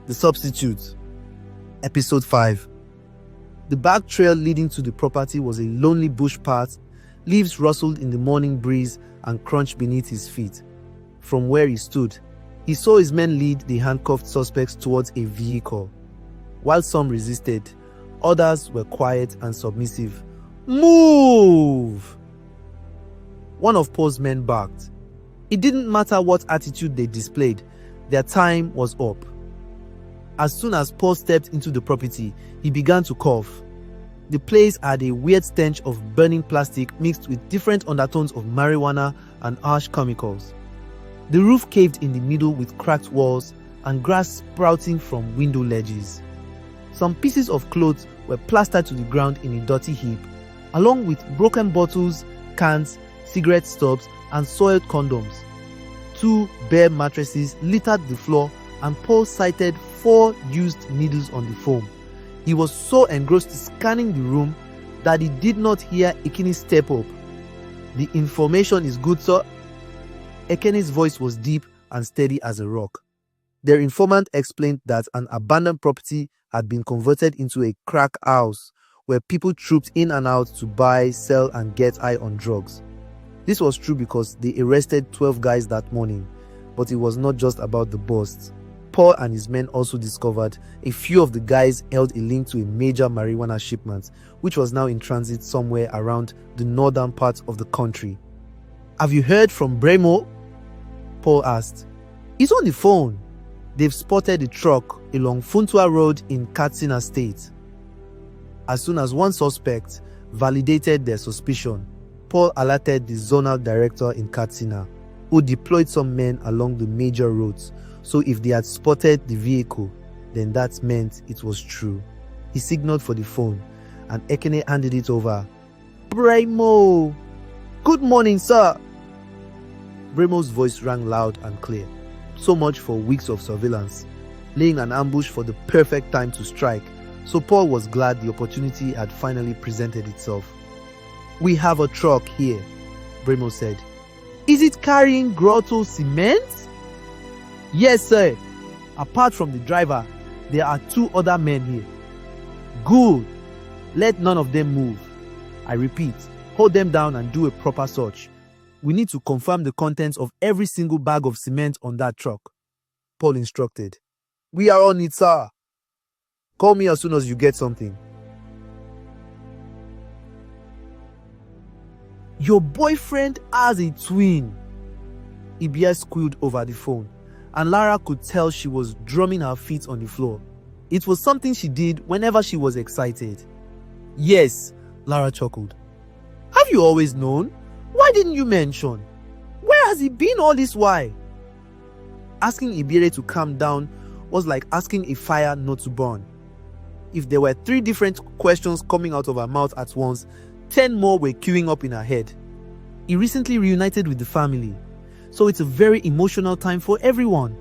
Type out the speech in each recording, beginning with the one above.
The Substitute. Episode 5. The back trail leading to the property was a lonely bush path. Leaves rustled in the morning breeze and crunched beneath his feet. From where he stood, he saw his men lead the handcuffed suspects towards a vehicle. While some resisted, others were quiet and submissive. "Move!" One of Paul's men barked. It didn't matter what attitude they displayed, their time was up. As soon as Paul stepped into the property, he began to cough. The place had a weird stench of burning plastic mixed with different undertones of marijuana and harsh chemicals. The roof caved in the middle with cracked walls and grass sprouting from window ledges. Some pieces of clothes were plastered to the ground in a dirty heap, along with broken bottles, cans, cigarette stubs, and soiled condoms. 2 bare mattresses littered the floor, and Paul sighted 4 used needles on the foam. He was so engrossed scanning the room that he did not hear Ekene step up. "The information is good, sir." Ekene's voice was deep and steady as a rock. Their informant explained that an abandoned property had been converted into a crack house where people trooped in and out to buy, sell, and get high on drugs. This was true because they arrested 12 guys that morning, but it was not just about the busts. Paul and his men also discovered a few of the guys held a link to a major marijuana shipment, which was now in transit somewhere around the northern part of the country. "Have you heard from Bremo?" Paul asked. "He's on the phone. They've spotted the truck along Funtua Road in Katsina State." As soon as one suspect validated their suspicion, Paul alerted the zonal director in Katsina, who deployed some men along the major roads. So if they had spotted the vehicle, then that meant it was true. He signaled for the phone, and Ekene handed it over. "Bremo! Good morning, sir." Bremo's voice rang loud and clear. So much for weeks of surveillance, laying an ambush for the perfect time to strike. So Paul was glad the opportunity had finally presented itself. "We have a truck here," Bremo said. "Is it carrying grotto cement?" "Yes, sir. Apart from the driver, there are 2 other men here." "Good. Let none of them move. I repeat, hold them down and do a proper search. We need to confirm the contents of every single bag of cement on that truck," Paul instructed. "We are on it, sir. Call me as soon as you get something." "Your boyfriend has a twin," Ibia squealed over the phone, and Lara could tell she was drumming her feet on the floor. It was something she did whenever she was excited. "Yes," Lara chuckled. "Have you always known? Why didn't you mention? Where has he been all this while?" Asking Ibire to calm down was like asking a fire not to burn. If there were 3 different questions coming out of her mouth at once, 10 more were queuing up in her head. He recently reunited with the family, so it's a very emotional time for everyone.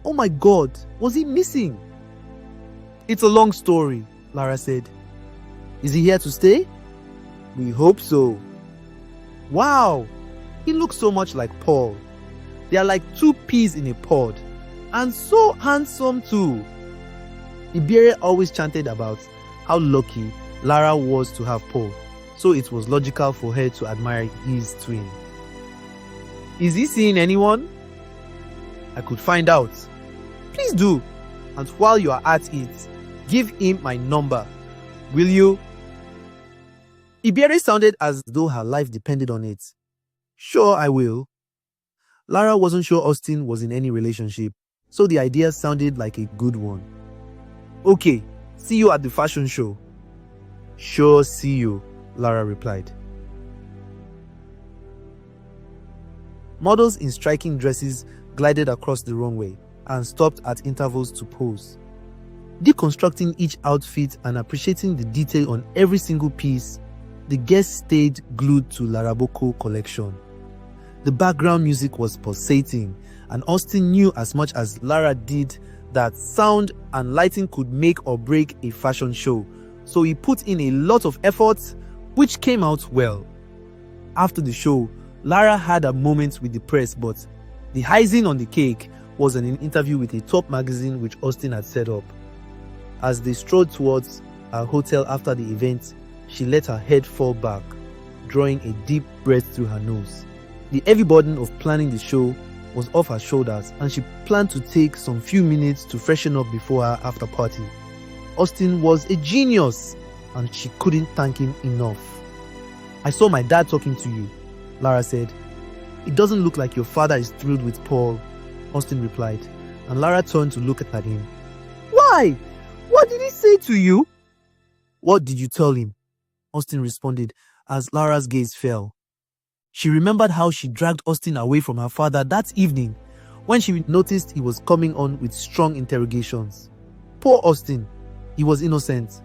Oh my God, was he missing? "It's a long story," Lara said. "Is he here to stay?" "We hope so." "Wow, he looks so much like Paul. They are like 2 peas in a pod, and so handsome too." Ibire always chanted about how lucky Lara was to have Paul, so it was logical for her to admire his twin. "Is he seeing anyone?" "I could find out." "Please do, and while you are at it, give him my number. Will you?" Ibire sounded as though her life depended on it. "Sure, I will." Lara wasn't sure Austin was in any relationship, so the idea sounded like a good one. "Okay, see you at the fashion show." "Sure, see you," Lara replied. Models in striking dresses glided across the runway and stopped at intervals to pose. Deconstructing each outfit and appreciating the detail on every single piece, the guests stayed glued to Laraboko collection. The background music was pulsating, and Austin knew as much as Lara did that sound and lighting could make or break a fashion show, so he put in a lot of effort, which came out well. After the show, Lara had a moment with the press, but the icing on the cake was an interview with a top magazine which Austin had set up. As they strolled towards her hotel after the event, she let her head fall back, drawing a deep breath through her nose. The heavy burden of planning the show was off her shoulders, and she planned to take some few minutes to freshen up before her after party. Austin was a genius, and she couldn't thank him enough. "I saw my dad talking to you," Lara said. "It doesn't look like your father is thrilled with Paul," Austin replied, and Lara turned to look at him. "Why? What did he say to you?" "What did you tell him?" Austin responded as Lara's gaze fell. She remembered how she dragged Austin away from her father that evening when she noticed he was coming on with strong interrogations. Poor Austin. He was innocent.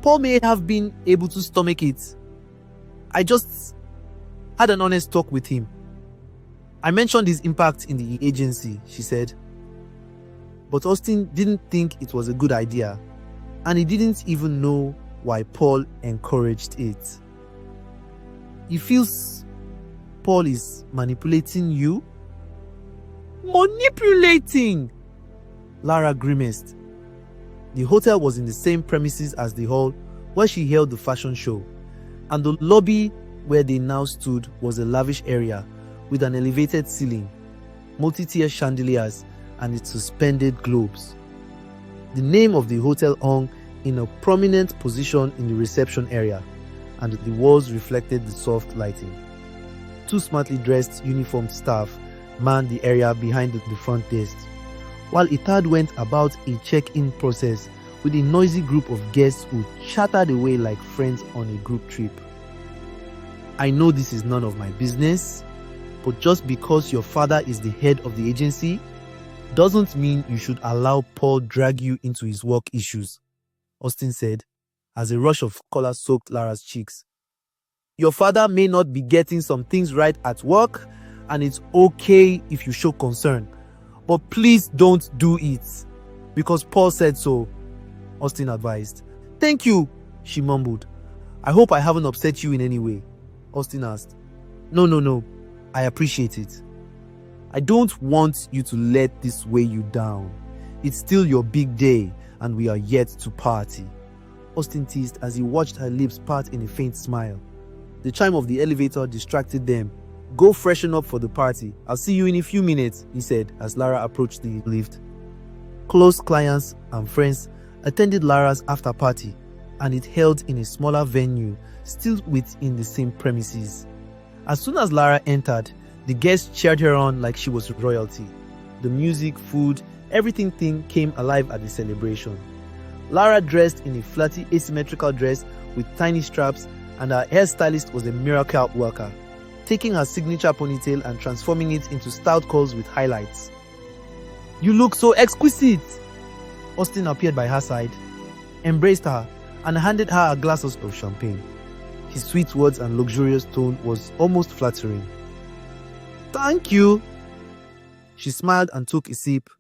Paul may have been able to stomach it. "I just had an honest talk with him. I mentioned his impact in the agency," she said. But Austin didn't think it was a good idea, and he didn't even know why Paul encouraged it. "He feels Paul is manipulating you?" "Manipulating?" Lara grimaced. The hotel was in the same premises as the hall where she held the fashion show, and the lobby where they now stood was a lavish area with an elevated ceiling, multi-tier chandeliers, and its suspended globes. The name of the hotel hung in a prominent position in the reception area, and the walls reflected the soft lighting. Two smartly dressed uniformed staff manned the area behind the front desk, while a third went about a check-in process with a noisy group of guests who chattered away like friends on a group trip. "I know this is none of my business, but just because your father is the head of the agency doesn't mean you should allow Paul drag you into his work issues," Austin said, as a rush of color soaked Lara's cheeks. "Your father may not be getting some things right at work, and it's okay if you show concern, but please don't do it because Paul said so," Austin advised. "Thank you," she mumbled. "I hope I haven't upset you in any way," Austin asked. No, I appreciate it. I don't want you to let this weigh you down. It's still your big day, and we are yet to party," Austin teased as he watched her lips part in a faint smile. The chime of the elevator distracted them. "Go freshen up for the party. I'll see you in a few minutes," he said as Lara approached the lift. Close clients and friends attended Lara's after party, and it held in a smaller venue, still within the same premises. As soon as Lara entered, the guests cheered her on like she was royalty. The music, food, everything came alive at the celebration. Lara dressed in a flatty asymmetrical dress with tiny straps, and her hairstylist was a miracle worker, taking her signature ponytail and transforming it into styled curls with highlights. "You look so exquisite!" Austin appeared by her side, embraced her, and handed her a glass of champagne. His sweet words and luxurious tone was almost flattering. "Thank you." She smiled and took a sip.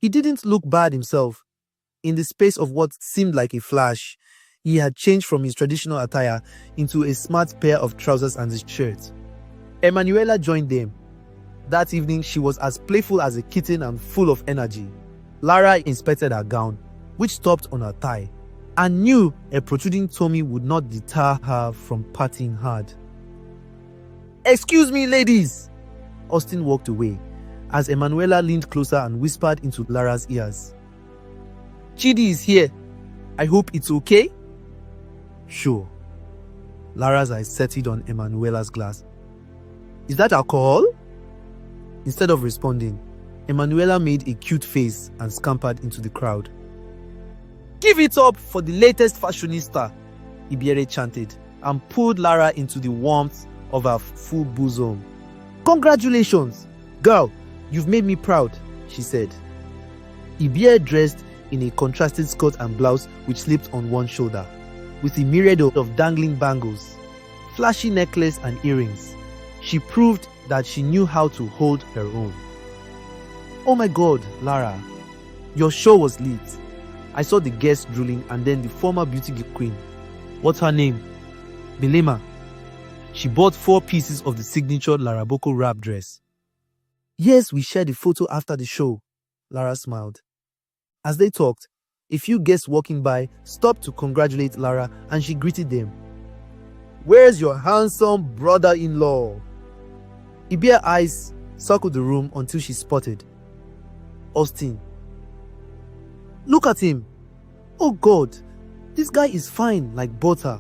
He didn't look bad himself. In the space of what seemed like a flash, he had changed from his traditional attire into a smart pair of trousers and a shirt. Emanuela joined them. That evening, she was as playful as a kitten and full of energy. Lara inspected her gown, which stopped on her thigh, and knew a protruding tummy would not deter her from partying hard. "Excuse me, ladies!" Austin walked away, as Emanuela leaned closer and whispered into Lara's ears. "Chidi is here. I hope it's okay?" "Sure." Lara's eyes settled on Emanuela's glass. "Is that alcohol?" Instead of responding, Emanuela made a cute face and scampered into the crowd. "Give it up for the latest fashionista," Ibiere chanted, and pulled Lara into the warmth of her full bosom. "Congratulations, girl, you've made me proud," she said. Ibiere dressed in a contrasted skirt and blouse which slipped on one shoulder, with a myriad of dangling bangles, flashy necklace and earrings. She proved that she knew how to hold her own. "Oh my God, Lara, your show was lit. I saw the guests drooling and then the former beauty queen. What's her name?" "Belema. She bought 4 pieces of the signature Laraboko wrap dress." "Yes, we shared a photo after the show," Lara smiled. As they talked, a few guests walking by stopped to congratulate Lara and she greeted them. "Where's your handsome brother-in-law?" Ibia's eyes circled the room until she spotted Austin. "Look at him. Oh God, this guy is fine like butter."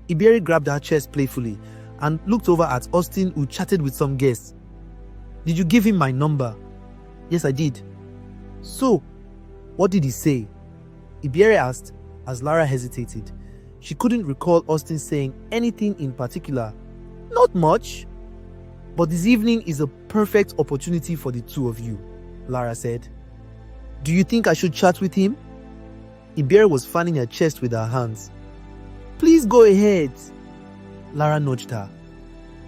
Iberi grabbed her chest playfully and looked over at Austin, who chatted with some guests. "Did you give him my number?" "Yes, I did." "So, what did he say?" Iberi asked as Lara hesitated. She couldn't recall Austin saying anything in particular. "Not much. But this evening is a perfect opportunity for the two of you," Lara said. "Do you think I should chat with him?" Iberi was fanning her chest with her hands. "Please go ahead." Lara nudged her.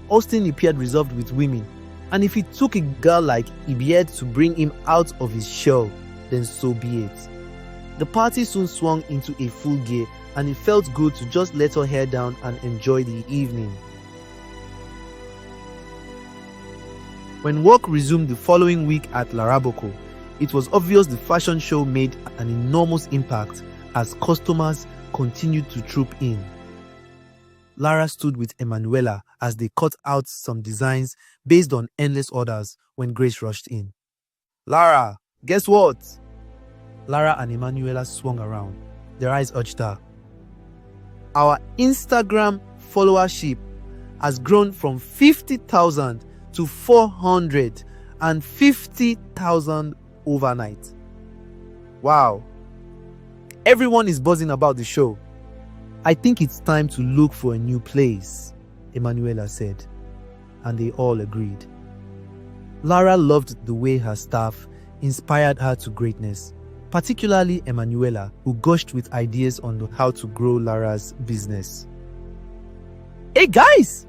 Austin appeared reserved with women, and if it took a girl like Iberi to bring him out of his shell, then so be it. The party soon swung into a full gear, and it felt good to just let her hair down and enjoy the evening. When work resumed the following week at Laraboko, it was obvious the fashion show made an enormous impact as customers continued to troop in. Lara stood with Emanuela as they cut out some designs based on endless orders when Grace rushed in. "Lara, guess what?" Lara and Emanuela swung around. Their eyes urged her. "Our Instagram followership has grown from 50,000 to 450,000 overnight. Wow. Everyone is buzzing about the show. I think it's time to look for a new place," Emanuela said, and they all agreed. Lara loved the way her staff inspired her to greatness, particularly Emanuela, who gushed with ideas on how to grow Lara's business. "Hey guys!"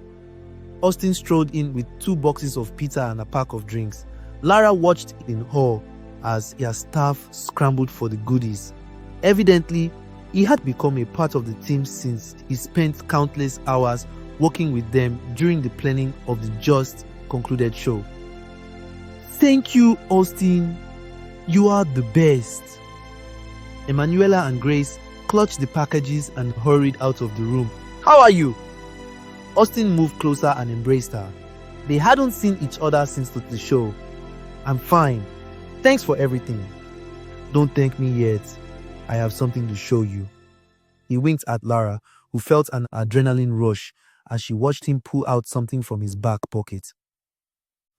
Austin strolled in with 2 boxes of pizza and a pack of drinks. Lara watched in awe as her staff scrambled for the goodies. Evidently, he had become a part of the team since he spent countless hours working with them during the planning of the just concluded show. "Thank you, Austin. You are the best." Emanuela and Grace clutched the packages and hurried out of the room. "How are you?" Austin moved closer and embraced her. They hadn't seen each other since the show. "I'm fine. Thanks for everything." "Don't thank me yet. I have something to show you." He winked at Lara, who felt an adrenaline rush as she watched him pull out something from his back pocket.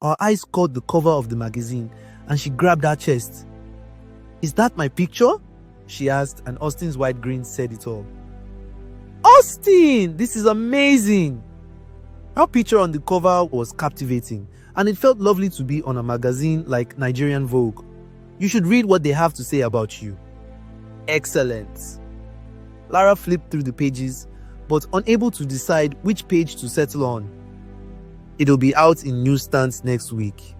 Her eyes caught the cover of the magazine and she grabbed her chest. "Is that my picture?" she asked, and Austin's wide grin said it all. "Austin, this is amazing!" Her picture on the cover was captivating, and it felt lovely to be on a magazine like Nigerian Vogue. "You should read what they have to say about you." "Excellent." Lara flipped through the pages, but unable to decide which page to settle on. "It'll be out in newsstands next week.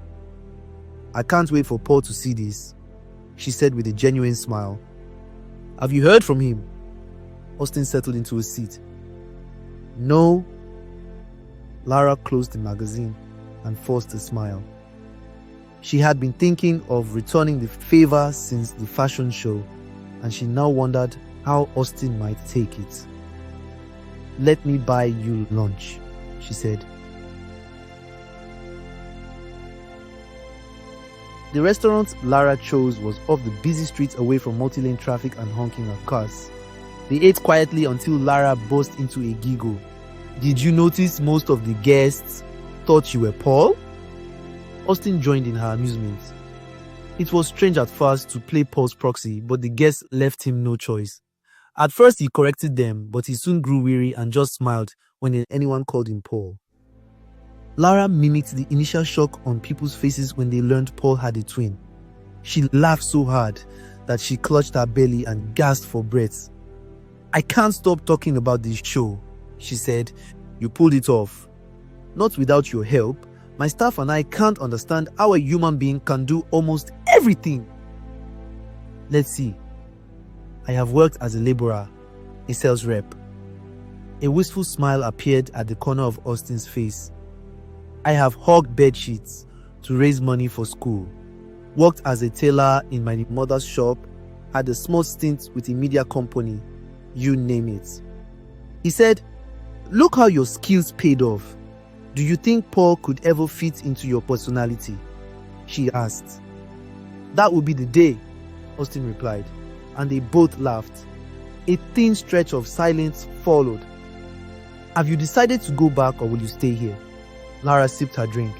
I can't wait for Paul to see this," she said with a genuine smile. "Have you heard from him?" Austin settled into a seat. "No." Lara closed the magazine and forced a smile. She had been thinking of returning the favor since the fashion show, and she now wondered how Austin might take it. "Let me buy you lunch," she said. The restaurant Lara chose was off the busy streets away from multi-lane traffic and honking of cars. They ate quietly until Lara burst into a giggle. "Did you notice most of the guests thought you were Paul?" Austin joined in her amusement. It was strange at first to play Paul's proxy, but the guests left him no choice. At first he corrected them, but he soon grew weary and just smiled when anyone called him Paul. Lara mimicked the initial shock on people's faces when they learned Paul had a twin. She laughed so hard that she clutched her belly and gasped for breath. "I can't stop talking about this show," she said. "You pulled it off. Not without your help. My staff and I can't understand how a human being can do almost everything." "Let's see. I have worked as a laborer, a sales rep." A wistful smile appeared at the corner of Austin's face. "I have hogged bed sheets to raise money for school." worked as a tailor in my mother's shop, had a small stint with a media company, you name it. He said, "Look how your skills paid off. Do you think Paul could ever fit into your personality?" she asked. "That would be the day," Austin replied, and they both laughed. A thin stretch of silence followed. "Have you decided to go back or will you stay here?" Lara sipped her drink.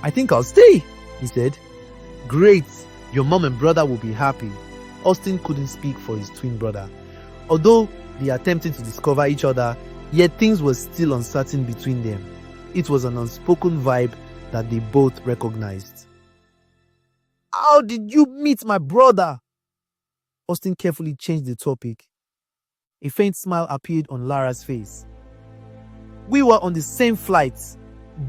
"I think I'll stay," he said. "Great, your mom and brother will be happy." Austin couldn't speak for his twin brother. Although they attempted to discover each other, yet things were still uncertain between them. It was an unspoken vibe that they both recognized. "How did you meet my brother?" Austin carefully changed the topic. A faint smile appeared on Lara's face. "We were on the same flights,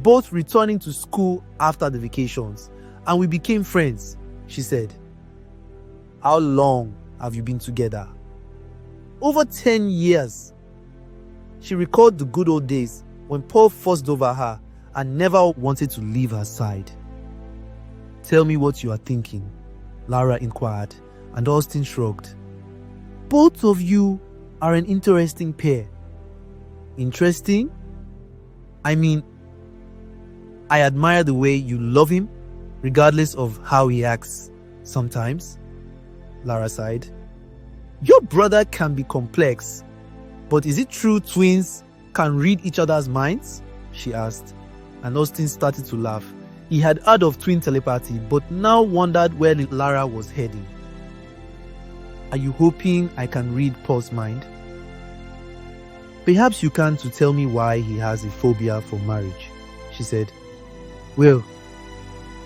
both returning to school after the vacations, and we became friends," she said. "How long have you been together?" "Over 10 years. She recalled the good old days when Paul fussed over her and never wanted to leave her side. "Tell me what you are thinking," Lara inquired, and Austin shrugged. "Both of you are an interesting pair." "Interesting? I mean, I admire the way you love him, regardless of how he acts sometimes," Lara sighed. "Your brother can be complex, but is it true twins can read each other's minds?" she asked, and Austin started to laugh. He had heard of twin telepathy, but now wondered where Lara was heading. "Are you hoping I can read Paul's mind?" "Perhaps you can, to tell me why he has a phobia for marriage," she said. "Well,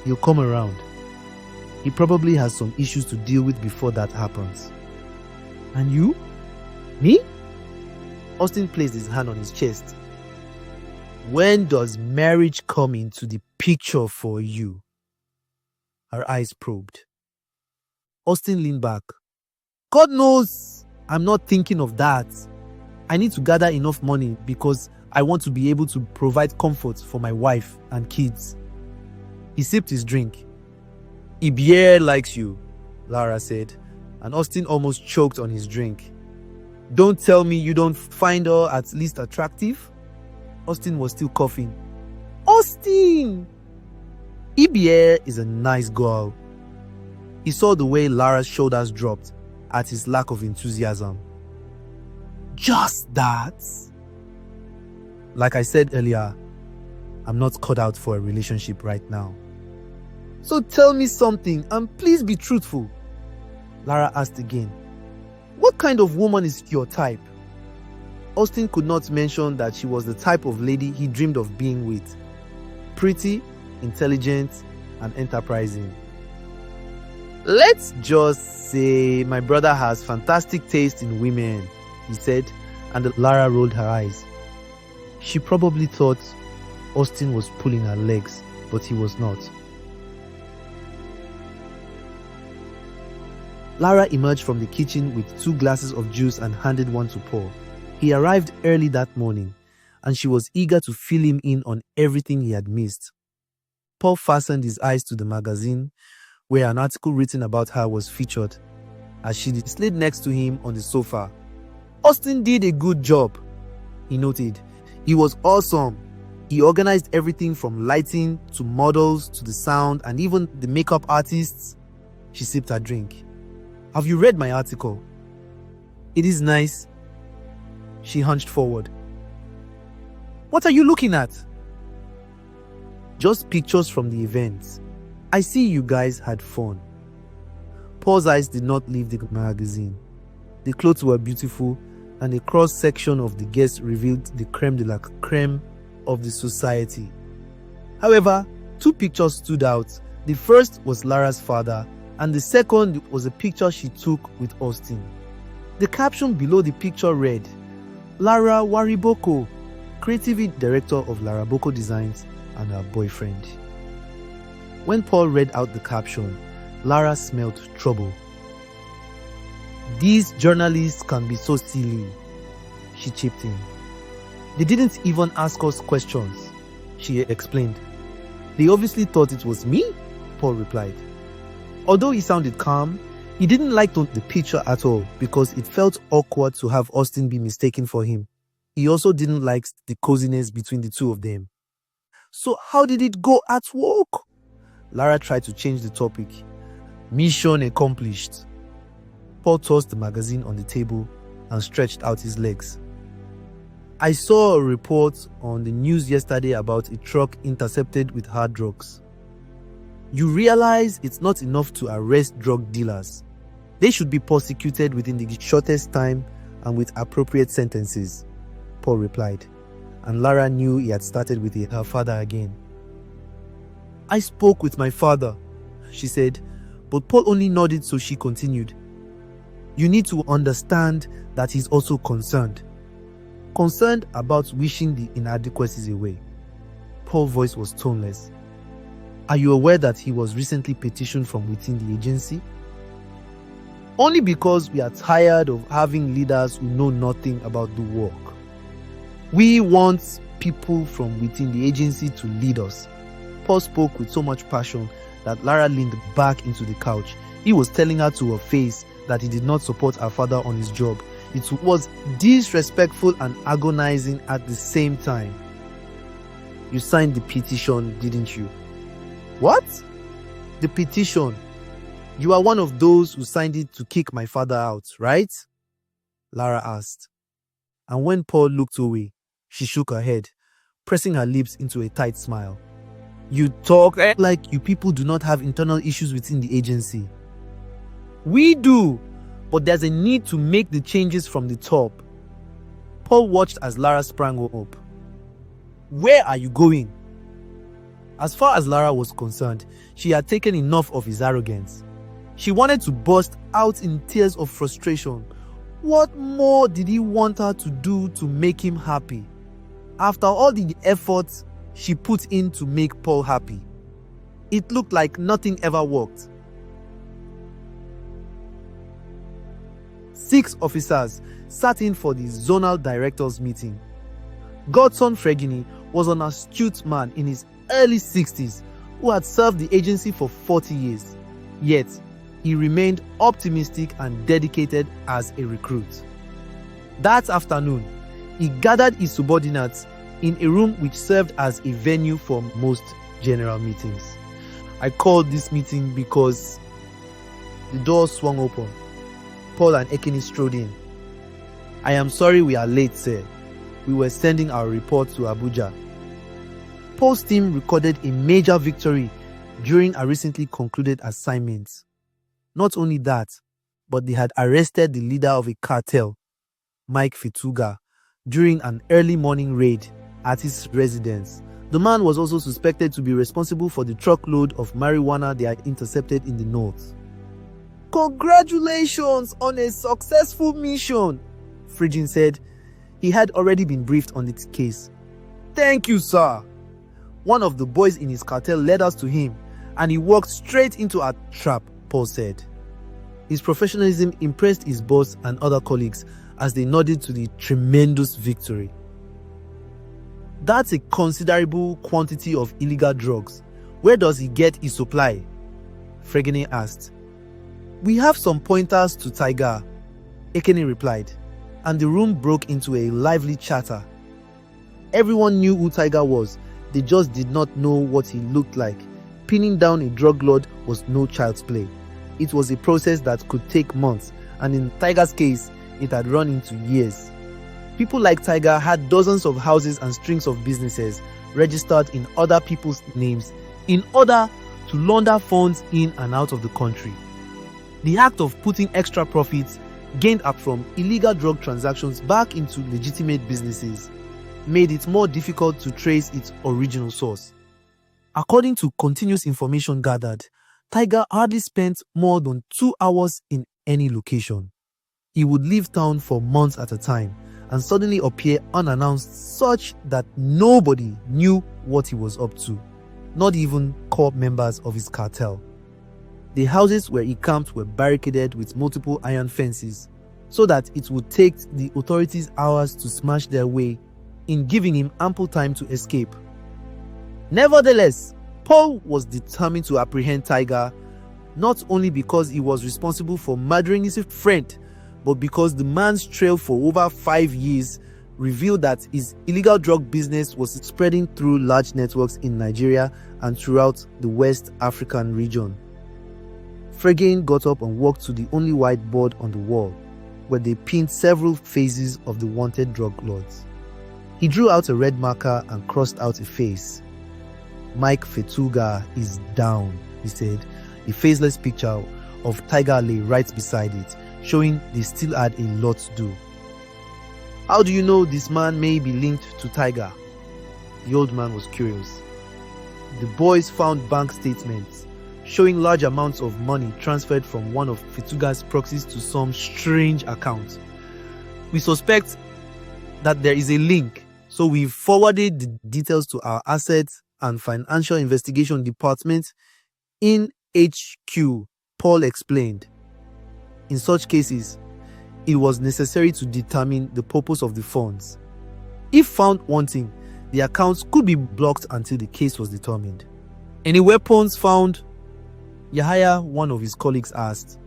he'll come around. He probably has some issues to deal with before that happens." "And you?" "Me?" Austin placed his hand on his chest. "When does marriage come into the picture for you?" Her eyes probed. Austin leaned back. "God knows I'm not thinking of that. I need to gather enough money because I want to be able to provide comfort for my wife and kids." He sipped his drink. "Ibier likes you," Lara said, and Austin almost choked on his drink. "Don't tell me you don't find her at least attractive?" Austin was still coughing. "Austin! Ibier is a nice girl." He saw the way Lara's shoulders dropped at his lack of enthusiasm. "Just that?" "Like I said earlier, I'm not cut out for a relationship right now." "So tell me something and please be truthful," Lara asked again. "What kind of woman is your type?" Austin could not mention that she was the type of lady he dreamed of being with. Pretty, intelligent, and enterprising. "Let's just say my brother has fantastic taste in women," he said, and Lara rolled her eyes. She probably thought Austin was pulling her legs, but he was not. Lara emerged from the kitchen with 2 glasses of juice and handed one to Paul. He arrived early that morning, and she was eager to fill him in on everything he had missed. Paul fastened his eyes to the magazine, where an article written about her was featured, as she slid next to him on the sofa. "Austin did a good job," he noted. "He was awesome. He organized everything from lighting to models to the sound and even the makeup artists." She sipped her drink. "Have you read my article?" "It is nice." She hunched forward. "What are you looking at?" "Just pictures from the event. I see you guys had fun." Paul's eyes did not leave the magazine. The clothes were beautiful, and a cross-section of the guests revealed the creme de la creme of the society. However, 2 pictures stood out. The first was Lara's father, and the second was a picture she took with Austin. The caption below the picture read, "Lara Wariboko, creative director of Laraboko Designs and her boyfriend." When Paul read out the caption, Lara smelled trouble. "These journalists can be so silly," she chipped in. "They didn't even ask us questions," she explained. "They obviously thought it was me," Paul replied. Although he sounded calm, he didn't like the picture at all because it felt awkward to have Austin be mistaken for him. He also didn't like the coziness between the two of them. So how did it go at work? Lara tried to change the topic. Mission accomplished. Paul tossed the magazine on the table and stretched out his legs. I saw a report on the news yesterday about a truck intercepted with hard drugs. You realize it's not enough to arrest drug dealers. They should be prosecuted within the shortest time and with appropriate sentences, Paul replied, and Lara knew he had started with her father again. I spoke with my father, she said, but Paul only nodded, so she continued. You need to understand that he's also concerned. Concerned about wishing the inadequacies away. Paul's voice was toneless. Are you aware that he was recently petitioned from within the agency? Only because we are tired of having leaders who know nothing about the work. We want people from within the agency to lead us. Paul spoke with so much passion that Lara leaned back into the couch. He was telling her to her face that he did not support her father on his job. It was disrespectful and agonizing at the same time. You signed the petition, didn't you? What? The petition. You are one of those who signed it to kick my father out, right? Lara asked. And when Paul looked away, she shook her head, pressing her lips into a tight smile. You talk like you people do not have internal issues within the agency. We do, but there's a need to make the changes from the top. Paul watched as Lara sprang up. Where are you going? As far as Lara was concerned, she had taken enough of his arrogance. She wanted to burst out in tears of frustration. What more did he want her to do to make him happy? After all the efforts she put in to make Paul happy, it looked like nothing ever worked. 6 officers sat in for the zonal directors meeting. Godson Fregini was an astute man in his early 60s who had served the agency for 40 years. Yet, he remained optimistic and dedicated as a recruit. That afternoon, he gathered his subordinates in a room which served as a venue for most general meetings. I called this meeting because the door swung open. Paul and Ekene strode in. I am sorry we are late, sir. We were sending our report to Abuja. Paul's team recorded a major victory during a recently concluded assignment. Not only that, but they had arrested the leader of a cartel, Mike Fituga, during an early morning raid at his residence. The man was also suspected to be responsible for the truckload of marijuana they had intercepted in the north. Congratulations on a successful mission, Frigin said. He had already been briefed on the case. Thank you, sir. One of the boys in his cartel led us to him, and he walked straight into our trap, Paul said. His professionalism impressed his boss and other colleagues as they nodded to the tremendous victory. That's a considerable quantity of illegal drugs. Where does he get his supply? Fregene asked. We have some pointers to Tiger, Ekene replied, and the room broke into a lively chatter. Everyone knew who Tiger was, they just did not know what he looked like. Pinning down a drug lord was no child's play. It was a process that could take months, and in Tiger's case, it had run into years. People like Tiger had dozens of houses and strings of businesses registered in other people's names in order to launder funds in and out of the country. The act of putting extra profits gained up from illegal drug transactions back into legitimate businesses made it more difficult to trace its original source. According to continuous information gathered, Tiger hardly spent more than 2 hours in any location. He would leave town for months at a time and suddenly appear unannounced, such that nobody knew what he was up to, not even core members of his cartel. The houses where he camped were barricaded with multiple iron fences, so that it would take the authorities hours to smash their way in, giving him ample time to escape. Nevertheless, Paul was determined to apprehend Tiger not only because he was responsible for murdering his friend, but because the man's trail for over 5 years revealed that his illegal drug business was spreading through large networks in Nigeria and throughout the West African region. Fregene got up and walked to the only whiteboard on the wall, where they pinned several faces of the wanted drug lords. He drew out a red marker and crossed out a face. "Mike Fetuga is down," he said. A faceless picture of Tiger lay right beside it, showing they still had a lot to do. "How do you know this man may be linked to Tiger?" The old man was curious. The boys found bank statements showing large amounts of money transferred from one of Fetuga's proxies to some strange account. "We suspect that there is a link, so we've forwarded the details to our Assets and Financial Investigation Department in HQ," Paul explained. In such cases, it was necessary to determine the purpose of the funds. If found wanting, the accounts could be blocked until the case was determined. "Any weapons found?" Yahaya, one of his colleagues, asked.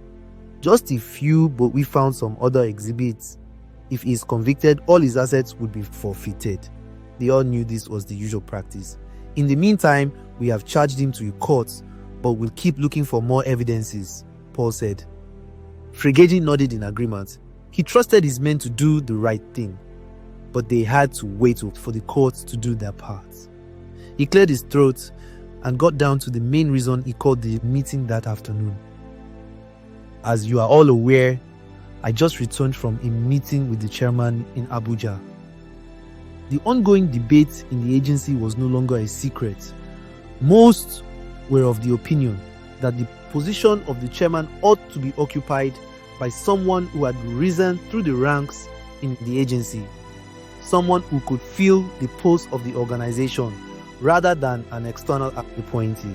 "Just a few, but we found some other exhibits. If he is convicted, all his assets would be forfeited." They all knew this was the usual practice. "In the meantime, we have charged him to a court, but we'll keep looking for more evidences," Paul said. Fregene nodded in agreement. He trusted his men to do the right thing, but they had to wait for the courts to do their part. He cleared his throat and got down to the main reason he called the meeting that afternoon. "As you are all aware, I just returned from a meeting with the chairman in Abuja. The ongoing debate in the agency was no longer a secret. Most were of the opinion that the position of the chairman ought to be occupied by someone who had risen through the ranks in the agency, someone who could feel the pulse of the organization rather than an external appointee.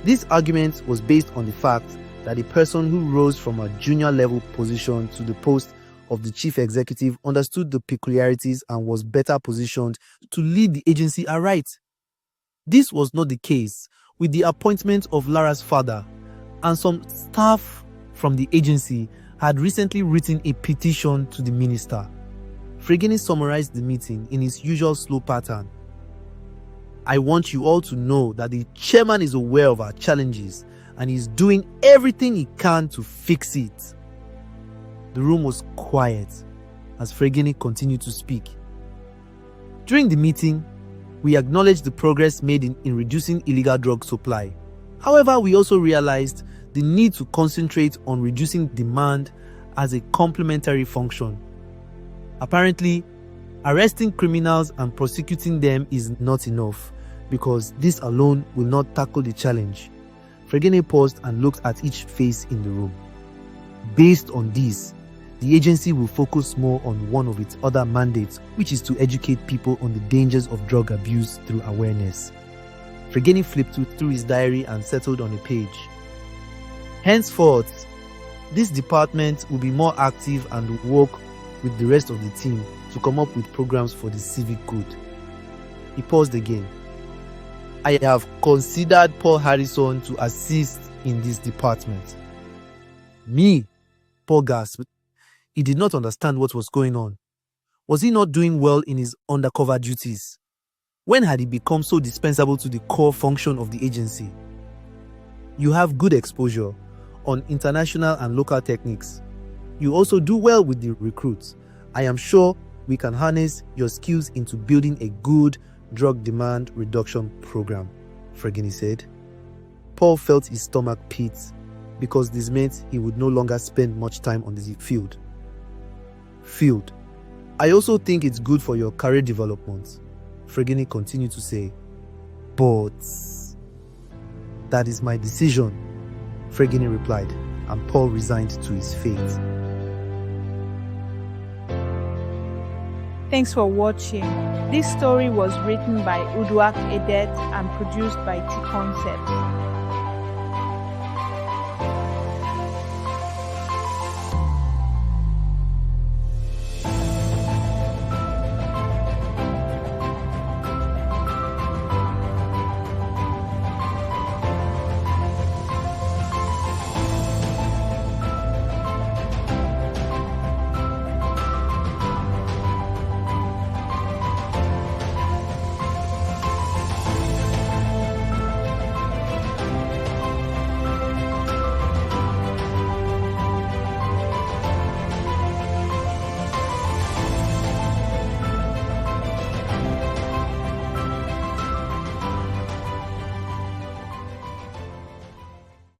This argument was based on the fact that a person who rose from a junior level position to the post of the chief executive understood the peculiarities and was better positioned to lead the agency aright. This was not the case with the appointment of Lara's father, and some staff from the agency had recently written a petition to the minister. Fregene summarized the meeting in his usual slow pattern. "I want you all to know that the chairman is aware of our challenges and is doing everything he can to fix it." The room was quiet as Fregene continued to speak. "During the meeting, we acknowledged the progress made in reducing illegal drug supply. However, we also realized the need to concentrate on reducing demand as a complementary function. Apparently, arresting criminals and prosecuting them is not enough, because this alone will not tackle the challenge." Fregene paused and looked at each face in the room. "Based on this, the agency will focus more on one of its other mandates, which is to educate people on the dangers of drug abuse through awareness." Fregene flipped through his diary and settled on a page. "Henceforth, this department will be more active and work with the rest of the team to come up with programs for the civic good." He paused again. "I have considered Paul Harrison to assist in this department." "Me?" Paul gasped. He did not understand what was going on. Was he not doing well in his undercover duties? When had he become so dispensable to the core function of the agency? "You have good exposure on international and local techniques. You also do well with the recruits. I am sure we can harness your skills into building a good drug demand reduction program," Fregene said. Paul felt his stomach pit because this meant he would no longer spend much time on the field. "I also think it's good for your career development," Fregene continued to say. "But that is my decision," Fregene replied, and Paul resigned to his fate. Thanks for watching. This story was written by Uduak, Edet, and produced by Tconcepts.